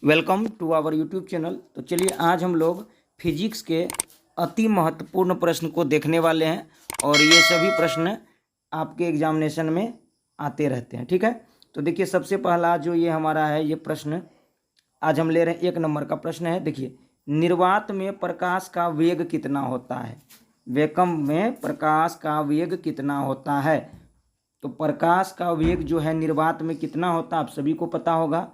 Welcome to our YouTube channel. तो चलिए आज हम लोग फिजिक्स के अति महत्वपूर्ण प्रश्न को देखने वाले हैं और ये सभी प्रश्न आपके एग्जामिनेशन में आते रहते हैं। ठीक है, तो देखिए सबसे पहला जो ये हमारा है ये प्रश्न आज हम ले रहे हैं 1 नंबर का प्रश्न है। देखिए, निर्वात में प्रकाश का वेग कितना होता है? वैक्यूम में प्रकाश का वेग कितना होता है? तो प्रकाश का वेग जो है निर्वात में कितना होता है आप सभी को पता होगा,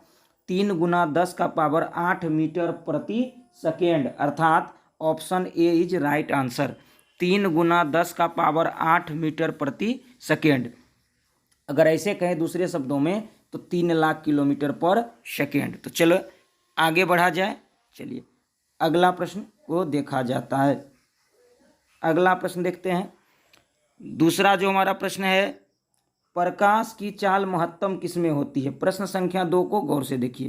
3 गुना 10 का पावर 8 मीटर प्रति सेकेंड, अर्थात option A is right answer. 3 गुना 10 का पावर 8 मीटर प्रति सेकेंड। अगर ऐसे कहें दूसरे शब्दों में तो 3 लाख किलोमीटर पर सेकेंड। तो चलो आगे बढ़ा जाए। चलिए अगला प्रश्न को देखा जाता है। अगला प्रश्न देखते हैं। दूसरा जो हमारा प्रश्न है, प्रकाश की चाल महत्तम किसमें होती है? प्रश्न संख्या 2 को गौर से देखिए।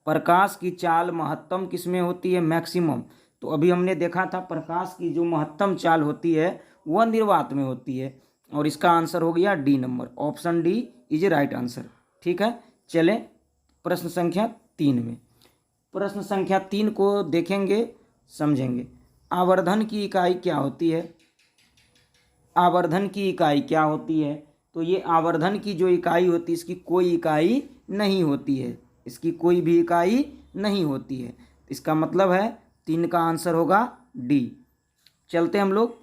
प्रकाश की चाल महत्तम किसमें होती है? मैक्सिमम। तो अभी हमने देखा था प्रकाश की जो महत्तम चाल होती है वह निर्वात में होती है और इसका आंसर हो गया D number, option D is right answer. ठीक है, चले प्रश्न संख्या 3 में। प्रश्न संख्या 3 को देखेंगे, समझेंगे। आवर्धन की इकाई क्या होती है? आवर्धन की इकाई क्या होती है? तो ये आवर्धन की जो इकाई होती है इसकी कोई इकाई नहीं होती है, इसकी कोई भी इकाई नहीं होती है। इसका मतलब है 3 का आंसर होगा डी। चलते हम लोग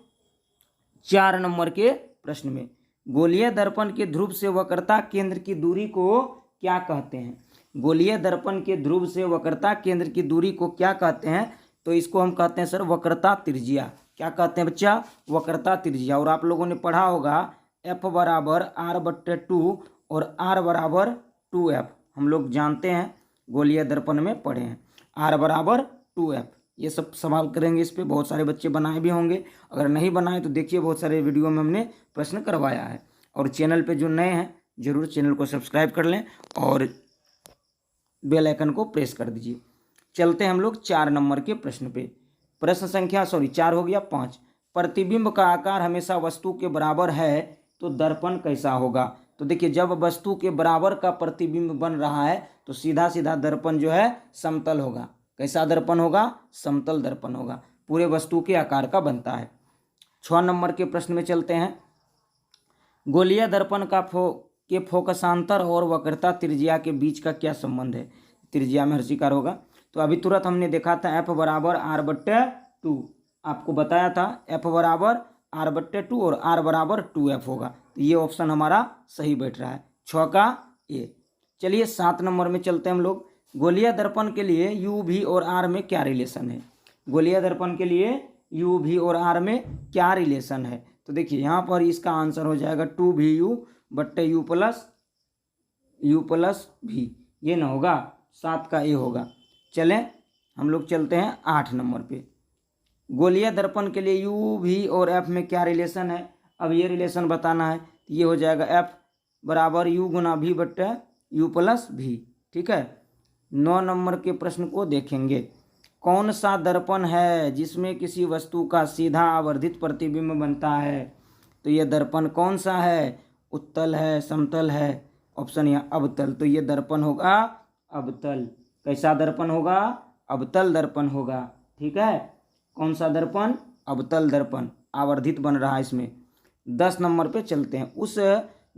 4 नंबर के प्रश्न में। गोलीय दर्पण के ध्रुव से वक्रता केंद्र की दूरी को क्या कहते हैं? गोलीय दर्पण के ध्रुव से वक्रता केंद्र की दूरी को क्या कहते हैं? तो इसको हम कहते हैं सर वक्रता त्रिज्या। क्या कहते हैं बच्चा? वक्रता त्रिज्या। और आप लोगों ने पढ़ा होगा F बराबर R/2 और R बराबर 2F। हम लोग जानते हैं, गोलीय दर्पण में पढ़े हैं। R बराबर 2F। ये सब सवाल करेंगे, इस पे बहुत सारे बच्चे बनाए भी होंगे। अगर नहीं बनाए तो देखिए बहुत सारे वीडियो में हमने प्रश्न करवाया है। और चैनल पे जो नए हैं जरूर चैनल को सब्सक्राइब कर लें और बेल आइकन को प्रेस कर दीजिए। चलते हैं हम लोग 4 नंबर के प्रश्न पे। प्रश्न संख्या 4 हो गया 5। प्रतिबिंब का आकार हमेशा वस्तु के बराबर है तो दर्पण कैसा होगा? तो देखिए जब वस्तु के बराबर का प्रतिबिंब बन रहा है तो सीधा सीधा दर्पण जो है समतल होगा। कैसा दर्पण होगा? समतल दर्पण होगा। पूरे वस्तु के आकार का बनता है। 6 नंबर के प्रश्न में चलते हैं। गोलीय दर्पण का फोकसांतर और वक्रता त्रिज्या के बीच का क्या संबंध है? त्रिज्या में हर्षिकार होगा। तो अभी तुरंत हमने देखा था F बराबर R/2। आपको बताया था F बराबर R/2 और R बराबर 2F होगा। तो ये ऑप्शन हमारा सही बैठ रहा है, 6 का ए। चलिए 7 नंबर में चलते हैं हम लोग। गोलीय दर्पण के लिए U, V और R में क्या रिलेशन है? गोलीय दर्पण के लिए U, V और R में क्या रिलेशन है? तो देखिए यहाँ पर इसका आंसर हो जाएगा 2VU/U प्लस V। ये ना होगा, 7 का ए होगा। चलें हम लोग चलते हैं 8 नंबर पे। गोलीय दर्पण के लिए U, V और F में क्या रिलेशन है? अब ये रिलेशन बताना है। ये हो जाएगा F बराबर U गुना V/U प्लस V। ठीक है, 9 नंबर के प्रश्न को देखेंगे। कौन सा दर्पण है जिसमें किसी वस्तु का सीधा आवर्धित प्रतिबिंब बनता है? तो ये दर्पण कौन सा है? उत्तल है, समतल है? ऑप्शन यहाँ अवतल। तो ये दर्पण होगा अवतल। कैसा दर्पण होगा? अवतल दर्पण होगा। ठीक है, कौन सा दर्पण? अवतल दर्पण, आवर्धित बन रहा है इसमें। 10 नंबर पे चलते हैं। उस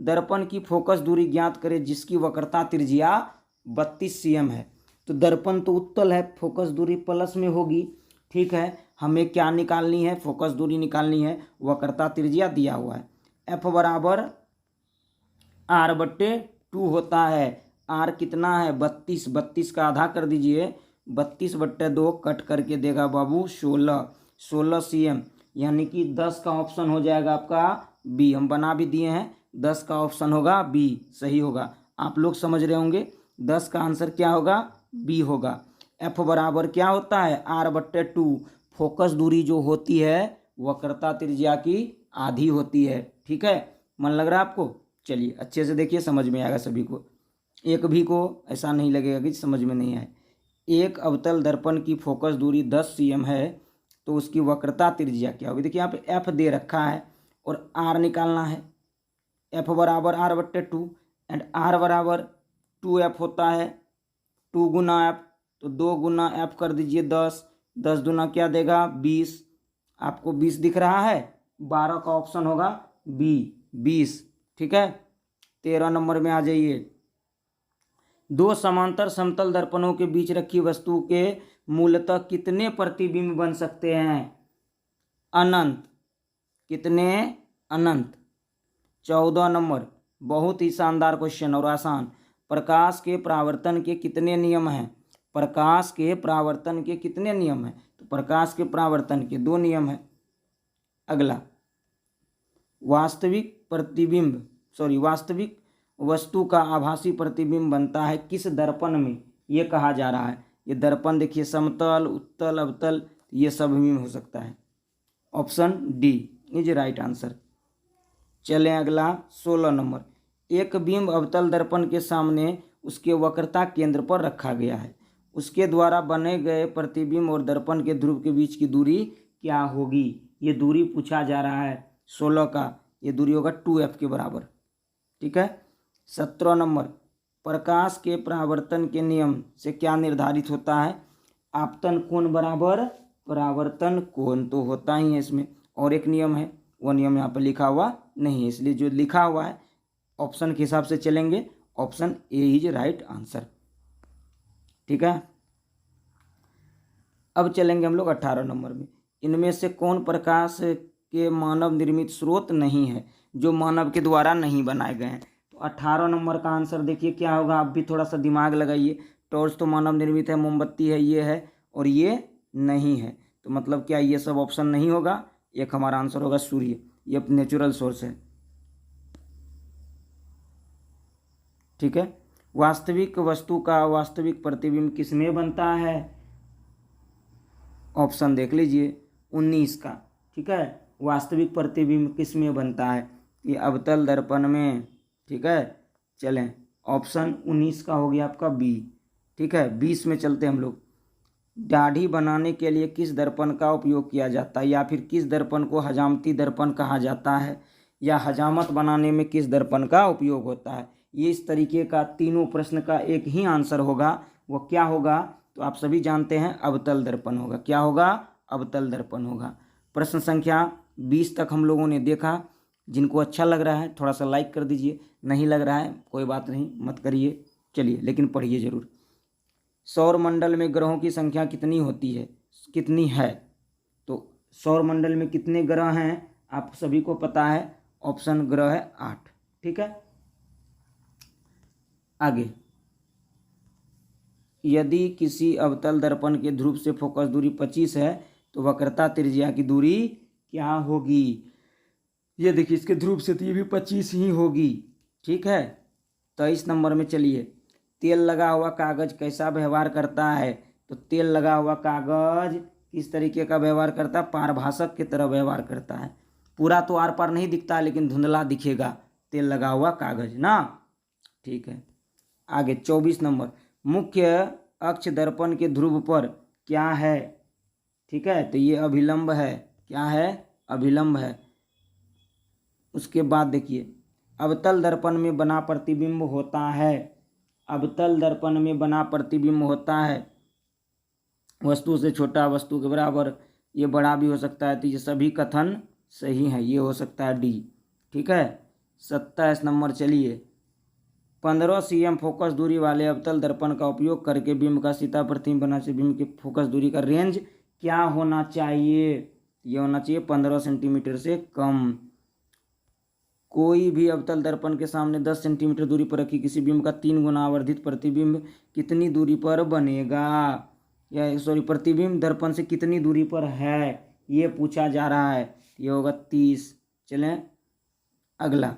दर्पण की फोकस दूरी ज्ञात करें जिसकी वक्रता त्रिज्या 32 cm है। तो दर्पण तो उत्तल है, फोकस दूरी प्लस में होगी। ठीक है, हमें क्या निकालनी है? फोकस दूरी निकालनी है। वक्रता त्रिज्या दिया हुआ है F बराबर R/2 होता है। R कितना है? 32। 32 का आधा कर दीजिए, 32/2 कट करके देगा बाबू 16 cm, यानी कि 10 का ऑप्शन हो जाएगा आपका बी। हम बना भी दिए हैं, 10 का ऑप्शन होगा बी, सही होगा। आप लोग समझ रहे होंगे 10 का आंसर क्या होगा? बी होगा। F बराबर क्या होता है? R/2। फोकस दूरी जो होती है वक्रता त्रिज्या की आधी होती है। ठीक है, मन लग रहा है आपको? चलिए अच्छे से देखिए, समझ में आएगा सभी को। एक भी को ऐसा नहीं लगेगा कि समझ में नहीं आए। एक अवतल दर्पण की फोकस दूरी 10 cm है तो उसकी वक्रता त्रिज्या क्या होगी? देखिए यहाँ पे F दे रखा है और R निकालना है। F बराबर R/2 एंड R बराबर 2F होता है। 2 गुना F तो 2 गुना एफ कर दीजिए 10, 10 दूना क्या देगा 20, आपको 20 दिख रहा है, 12 का ऑप्शन होगा बी 20। ठीक है, 13 नंबर में आ जाइए। 2 समांतर समतल दर्पणों के बीच रखी वस्तु के मूलतः कितने प्रतिबिंब बन सकते हैं? अनंत। कितने? अनंत। 14 नंबर, बहुत ही शानदार क्वेश्चन और आसान। प्रकाश के परावर्तन के कितने नियम हैं? प्रकाश के परावर्तन के कितने नियम हैं? तो प्रकाश के परावर्तन के 2 नियम हैं। अगला, वास्तविक वस्तु का आभासी प्रतिबिंब बनता है किस दर्पण में? ये कहा जा रहा है। ये दर्पण देखिए समतल, उत्तल, अवतल, ये सब में हो सकता है। Option D is right answer. चलें अगला 16 नंबर। एक बिंब अवतल दर्पण के सामने उसके वक्रता केंद्र पर रखा गया है, उसके द्वारा बने गए प्रतिबिंब और दर्पण के ध्रुव के बीच की दूरी क्या होगी? ये दूरी पूछा जा रहा है 16 का, ये दूरी होगा 2f के बराबर। ठीक है। 17 नंबर, प्रकाश के परावर्तन के नियम से क्या निर्धारित होता है? आपतन कोण बराबर परावर्तन कोण, तो होता ही है इसमें। और एक नियम है, वो नियम यहाँ पर लिखा हुआ नहीं है, इसलिए जो लिखा हुआ है ऑप्शन के हिसाब से चलेंगे। Option A is right answer. ठीक है। अब चलेंगे हम लोग 18 नंबर में। इनमें से कौन प्रकाश के मानव निर्मित स्रोत नहीं है, जो मानव के द्वारा नहीं बनाए गए हैं? तो 18 नंबर का आंसर देखिए क्या होगा। आप भी थोड़ा सा दिमाग लगाइए। टॉर्च तो मानव निर्मित है, मोमबत्ती है, ये है और ये नहीं है, तो मतलब क्या ये सब ऑप्शन नहीं होगा। एक हमारा आंसर होगा सूर्य, ये नेचुरल सोर्स है। ठीक है। वास्तविक वस्तु का वास्तविक प्रतिबिंब किसमें बनता है? ऑप्शन देख लीजिए 19 का। ठीक है, वास्तविक प्रतिबिंब किसमें बनता है? ये अवतल दर्पण में। ठीक है, चलें ऑप्शन 19 का हो गया आपका बी। ठीक है, 20 में चलते हम लोग। दाढ़ी बनाने के लिए किस दर्पण का उपयोग किया जाता है, या फिर किस दर्पण को हजामती दर्पण कहा जाता है, या हजामत बनाने में किस दर्पण का उपयोग होता है? ये इस तरीके का तीनों प्रश्न का एक ही आंसर होगा। वो क्या होगा? तो आप सभी जानते हैं अवतल दर्पण होगा। क्या होगा? अवतल दर्पण होगा। प्रश्न संख्या 20 तक हम लोगों ने देखा। जिनको अच्छा लग रहा है थोड़ा सा लाइक कर दीजिए, नहीं लग रहा है कोई बात नहीं, मत करिए। चलिए लेकिन पढ़िए जरूर। सौर मंडल में ग्रहों की संख्या कितनी होती है, कितनी है? तो सौर मंडल में कितने ग्रह हैं आप सभी को पता है। ऑप्शन ग्रह है 8। ठीक है, आगे। यदि किसी अवतल दर्पण के ध्रुव से फोकस दूरी 25 है तो वक्रता त्रिज्या की दूरी क्या होगी? ये देखिए इसके ध्रुव से तो ये भी 25 ही होगी। ठीक है, 23 नंबर में चलिए। तेल लगा हुआ कागज कैसा व्यवहार करता है? तो तेल लगा हुआ कागज किस तरीके का व्यवहार करता है? पारभासक की तरह व्यवहार करता है। पूरा तो आर पार नहीं दिखता, लेकिन धुंधला दिखेगा तेल लगा हुआ कागज ना। ठीक है, आगे 24 नंबर। मुख्य अक्ष दर्पण के ध्रुव पर क्या है? ठीक है, तो ये अभिलंब है। क्या है? अभिलंब है। उसके बाद देखिए अवतल दर्पण में बना प्रतिबिंब होता है। अवतल दर्पण में बना प्रतिबिंब होता है वस्तु से छोटा, वस्तु के बराबर, ये बड़ा भी हो सकता है। तो ये सभी कथन सही है, ये हो सकता है डी। ठीक है, 27 नंबर चलिए। 15 cm फोकस दूरी वाले अवतल दर्पण का उपयोग करके बिंब का सीधा प्रतिबिंब बना से बिंब की फोकस दूरी का रेंज क्या होना चाहिए? ये होना चाहिए 15 सेंटीमीटर से कम। कोई भी अवतल दर्पण के सामने 10 सेंटीमीटर दूरी पर रखी किसी बिंब का 3 गुना आवर्धित प्रतिबिंब कितनी दूरी पर बनेगा? या सॉरी, प्रतिबिंब दर्पण से कितनी दूरी पर है, ये पूछा जा रहा है। ये होगा 30। चलें अगला।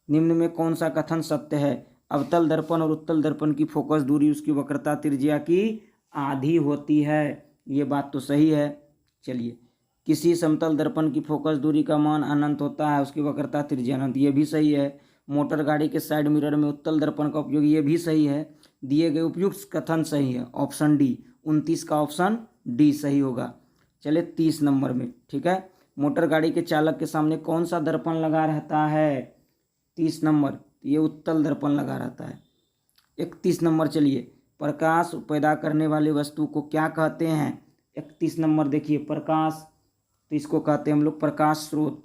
निम्न में कौन सा कथन सत्य है? अवतल दर्पण और उत्तल दर्पण की फोकस दूरी उसकी वक्रता त्रिज्या की आधी होती है। ये बात तो सही है। चलिए, किसी समतल दर्पण की फोकस दूरी का मान अनंत होता है, उसकी वक्रता त्रिज्या अनंत, ये भी सही है। मोटर गाड़ी के साइड मिरर में उत्तल दर्पण का उपयोग, ये भी सही है। दिए गए उपयुक्त कथन सही है। ऑप्शन डी, 29 का ऑप्शन डी सही होगा। चले 30 नंबर में। ठीक है, मोटर गाड़ी के चालक के सामने कौन सा दर्पण लगा रहता है? 30 नंबर, ये उत्तल दर्पण लगा रहता है। 31 नंबर चलिए। प्रकाश पैदा करने वाली वस्तु को क्या कहते हैं? 31 नंबर देखिए, प्रकाश, तो इसको कहते हैं हम लोग प्रकाश स्रोत।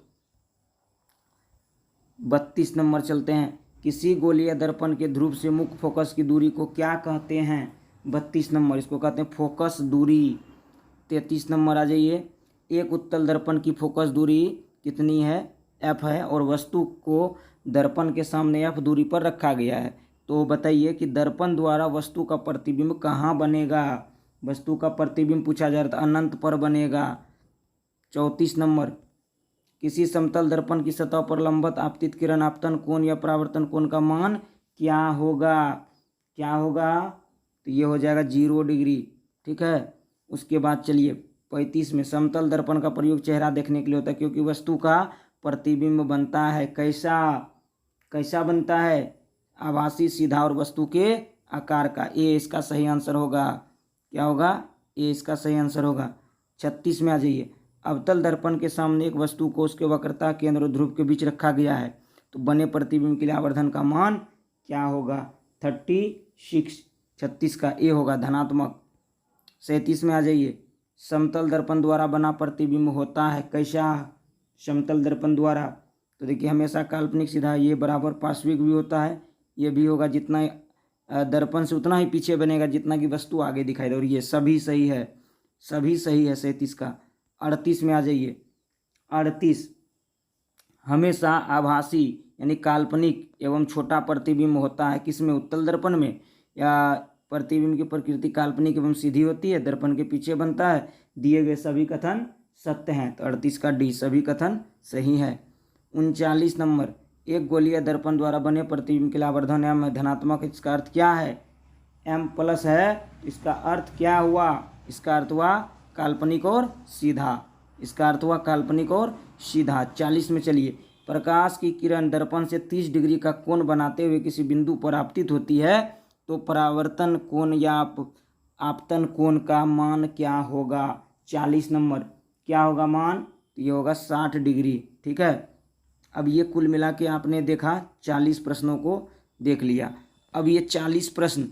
32 नंबर चलते हैं, किसी गोलीय दर्पण के ध्रुव से मुख्य फोकस की दूरी को क्या कहते हैं? 32 नंबर, इसको कहते हैं फोकस दूरी। 33 नंबर आ जाइए, एक उत्तल दर्पण की फोकस दूरी कितनी है? f है, और वस्तु को दर्पण के सामने f दूरी पर रखा गया है। तो बताइए कि दर्पण द्वारा वस्तु का प्रतिबिंब कहाँ बनेगा? वस्तु का प्रतिबिंब पूछा जा रहा था, अनंत पर बनेगा। 34 नंबर, किसी समतल दर्पण की सतह पर लंबवत आपतित किरण आपतन कोण या परावर्तन कोण का मान क्या होगा? क्या होगा? तो ये हो जाएगा 0 डिग्री। ठीक है। उसके बाद चलिए 35 में, समतल दर्पण का प्रयोग चेहरा देखने के लिए होता है क्योंकि वस्तु का प्रतिबिंब बनता है कैसा बनता है? आभासी, सीधा और वस्तु के आकार का। ए इसका सही आंसर होगा। क्या होगा? ए इसका सही आंसर होगा। 36 में आ जाइए, अवतल दर्पण के सामने एक वस्तु को उसके वक्रता केंद्र और ध्रुव के बीच रखा गया है तो बने प्रतिबिंब के लिए आवर्धन का मान क्या होगा? 36। 36 का ए होगा, धनात्मक। 37 में आ जाइए, समतल दर्पण द्वारा बना प्रतिबिंब होता है कैसा? समतल दर्पण द्वारा, तो देखिए हमेशा काल्पनिक सीधा, ये बराबर पार्श्विक भी होता है, ये भी होगा, जितना दर्पण से उतना ही पीछे बनेगा जितना कि वस्तु आगे दिखाई दे, और ये सभी सही है, सभी सही है 37 का। 38 में आ जाइए, 38, हमेशा आभासी यानी काल्पनिक एवं छोटा प्रतिबिंब होता है किसमें? उत्तल दर्पण में। या प्रतिबिंब की प्रकृति काल्पनिक एवं सीधी होती है, दर्पण के पीछे बनता है, दिए गए सभी कथन सत्य हैं। तो 38 का डी, सभी कथन सही है। 39 नंबर, एक गोलीय दर्पण द्वारा बने प्रतिबिंब के लिए आवर्धन m है, धनात्मक। इसका अर्थ क्या है? m+ है, इसका अर्थ क्या हुआ? इसका अर्थ हुआ काल्पनिक और सीधा। इसका अर्थ हुआ काल्पनिक और सीधा। 40 में चलिए, प्रकाश की किरण दर्पण से 30 डिग्री का कोण बनाते हुए किसी बिंदु पर आपतित होती है तो परावर्तन कोण या आपतन कोण का मान क्या होगा? 40 नंबर, क्या होगा मान? तो ये होगा 60 डिग्री। ठीक है। अब ये कुल मिला के आपने देखा 40 प्रश्नों को देख लिया। अब ये 40 प्रश्न,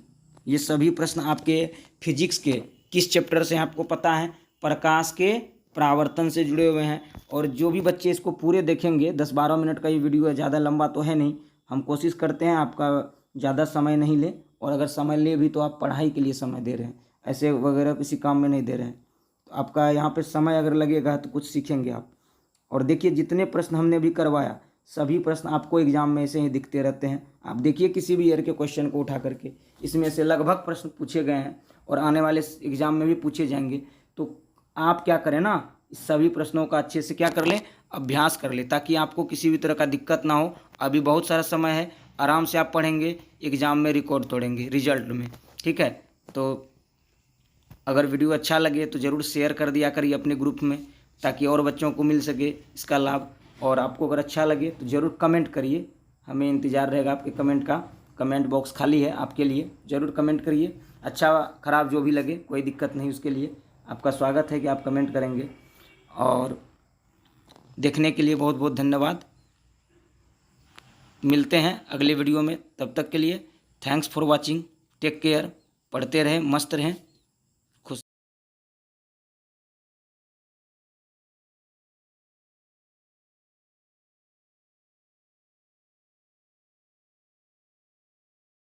ये सभी प्रश्न आपके फिजिक्स के किस चैप्टर से आपको पता है? प्रकाश के परावर्तन से जुड़े हुए हैं। और जो भी बच्चे इसको पूरे देखेंगे, 10-12 मिनट का ये वीडियो है, ज़्यादा लंबा तो है नहीं, हम कोशिश करते हैं आपका ज़्यादा समय नहीं ले, और अगर समय ले भी तो आप पढ़ाई के लिए समय दे रहे हैं, ऐसे वगैरह किसी काम में नहीं दे रहे हैं। तो आपका यहाँ पे समय अगर लगेगा तो कुछ सीखेंगे आप। और देखिए जितने प्रश्न हमने अभी करवाया, सभी प्रश्न आपको एग्जाम में ऐसे ही दिखते रहते हैं। आप देखिए किसी भी ईयर के क्वेश्चन को उठा करके, इसमें से लगभग प्रश्न पूछे गए हैं और आने वाले एग्जाम में भी पूछे जाएंगे। तो आप क्या करें ना, इस सभी प्रश्नों का अच्छे से क्या कर लें, अभ्यास कर लें, ताकि आपको किसी भी तरह का दिक्कत ना हो। अभी बहुत सारा समय है, आराम से आप पढ़ेंगे, एग्जाम में रिकॉर्ड तोड़ेंगे रिजल्ट में। ठीक है। तो अगर वीडियो अच्छा लगे तो ज़रूर शेयर कर दिया करिए अपने ग्रुप में, ताकि और बच्चों को मिल सके इसका लाभ। और आपको अगर अच्छा लगे तो ज़रूर कमेंट करिए, हमें इंतज़ार रहेगा आपके कमेंट का। कमेंट बॉक्स खाली है आपके लिए, ज़रूर कमेंट करिए। अच्छा ख़राब जो भी लगे, कोई दिक्कत नहीं, उसके लिए आपका स्वागत है कि आप कमेंट करेंगे। और देखने के लिए बहुत बहुत धन्यवाद। मिलते हैं अगले वीडियो में, तब तक के लिए thanks for watching, take care, पढ़ते रहें, मस्त रहें।